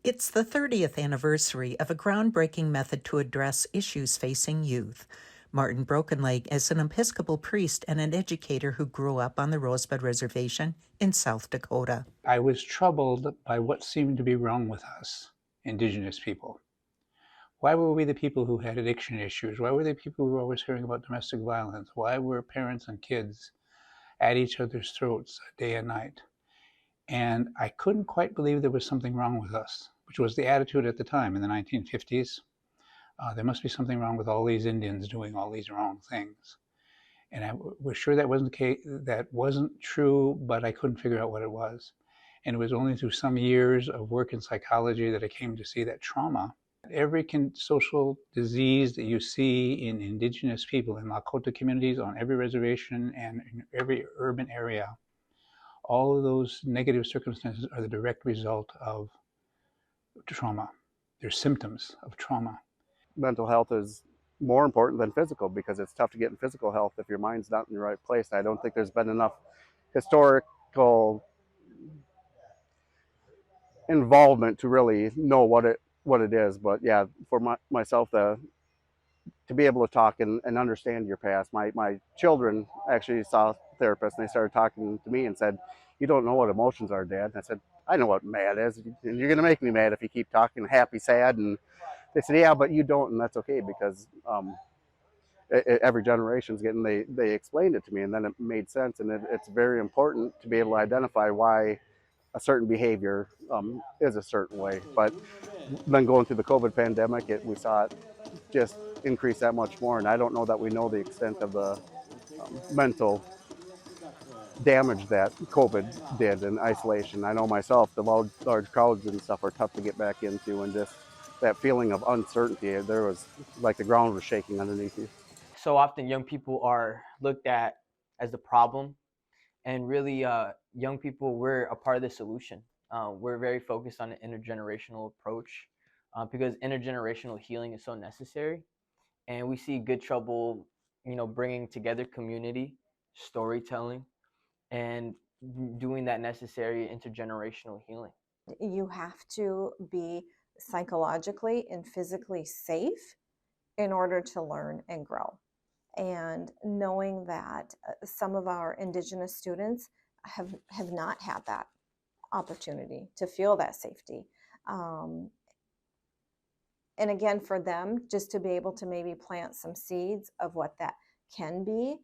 It's the 30th anniversary of a groundbreaking method to address issues facing youth. Martin Brokenleg is an Episcopal priest and an educator who grew up on the Rosebud Reservation in South Dakota. I was troubled by what seemed to be wrong with us, Indigenous people. Why were we the people who had addiction issues? Why were the people who were always hearing about domestic violence? Why were parents and kids at each other's throats day and night? And I couldn't quite believe there was something wrong with us, which was the attitude at the time in the 1950s. There must be something wrong with all these Indians doing all these wrong things. And I was sure that wasn't true, but I couldn't figure out what it was. And it was only through some years of work in psychology that I came to see that trauma, every social disease that you see in Indigenous people, in Lakota communities, on every reservation and in every urban area, all of those negative circumstances are the direct result of trauma. They're symptoms of trauma. Mental health is more important than physical because it's tough to get in physical health if your mind's not in the right place. I don't think there's been enough historical involvement to really know what it is. But yeah, for myself, to be able to talk and understand your past. My children actually saw a therapist and they started talking to me and said, "You don't know what emotions are, Dad." And I said, "I know what mad is. And you're going to make me mad if you keep talking happy, sad." And they said, "Yeah, but you don't." And that's okay because every generation's getting, they explained it to me and then it made sense. And it's very important to be able to identify why a certain behavior is a certain way. But then going through the COVID pandemic, we saw it just increase that much more. And I don't know that we know the extent of the mental damage that COVID did in isolation. I know myself, the large crowds and stuff are tough to get back into, and just that feeling of uncertainty, there was like the ground was shaking underneath you. So often young people are looked at as the problem, and really young people, we're a part of the solution. We're very focused on an intergenerational approach because intergenerational healing is so necessary. And we see good trouble, bringing together community, storytelling, and doing that necessary intergenerational healing. You have to be psychologically and physically safe in order to learn and grow. And knowing that some of our Indigenous students have not had that opportunity to feel that safety. And again, for them, just to be able to maybe plant some seeds of what that can be.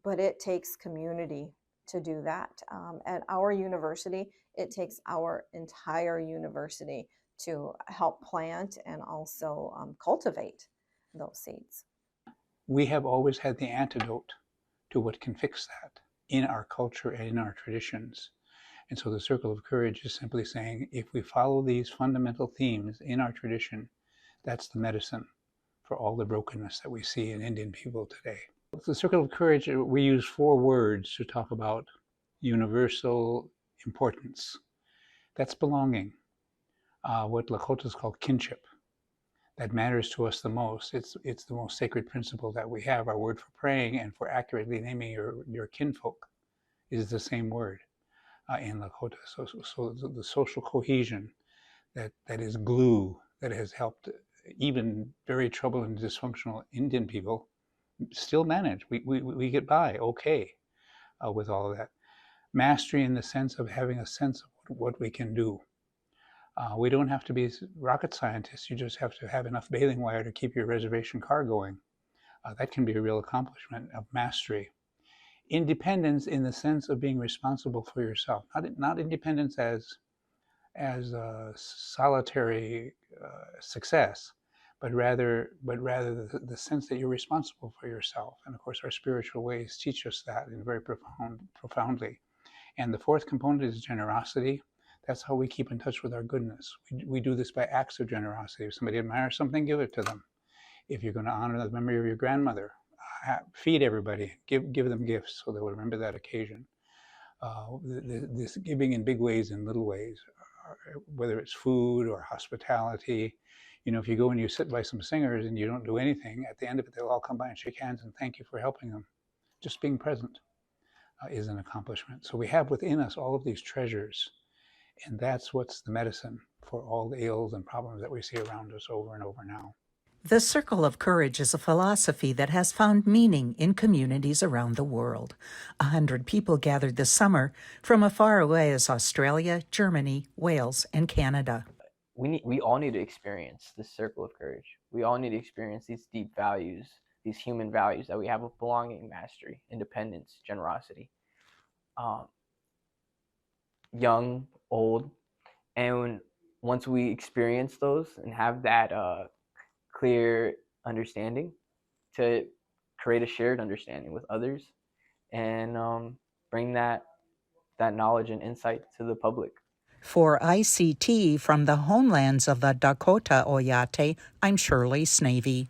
But it takes community to do that. At our university, it takes our entire university to help plant and also cultivate those seeds. We have always had the antidote to what can fix that in our culture and in our traditions. And so the Circle of Courage is simply saying, if we follow these fundamental themes in our tradition, that's the medicine for all the brokenness that we see in Indian people today. The Circle of Courage, we use 4 words to talk about universal importance. That's belonging, what Lakotas call kinship. That matters to us the most. It's the most sacred principle that we have. Our word for praying and for accurately naming your kinfolk is the same word in Lakota. So the social cohesion that is glue that has helped even very troubled and dysfunctional Indian people still manage. We get by okay with all of that. Mastery in the sense of having a sense of what we can do. We don't have to be rocket scientists. You just have to have enough baling wire to keep your reservation car going. That can be a real accomplishment of mastery. Independence in the sense of being responsible for yourself. Not independence as a solitary success, but rather the sense that you're responsible for yourself. And of course, our spiritual ways teach us that in very profoundly. And the 4th component is generosity. That's how we keep in touch with our goodness. We do this by acts of generosity. If somebody admires something, give it to them. If you're going to honor the memory of your grandmother, feed everybody, give them gifts so they'll remember that occasion. This giving in big ways and little ways, whether it's food or hospitality. If you go and you sit by some singers and you don't do anything, at the end of it, they'll all come by and shake hands and thank you for helping them. Just being present is an accomplishment. So we have within us all of these treasures. And that's what's the medicine for all the ills and problems that we see around us over and over now. The Circle of Courage is a philosophy that has found meaning in communities around the world. 100 people gathered this summer from as far away as Australia, Germany, Wales, and Canada. We all need to experience this circle of courage. We all need to experience these deep values, these human values that we have of belonging, mastery, independence, generosity. Young, old, and once we experience those and have that clear understanding, to create a shared understanding with others and bring that knowledge and insight to the public. For ICT from the homelands of the Dakota Oyate, I'm Shirley Sneve.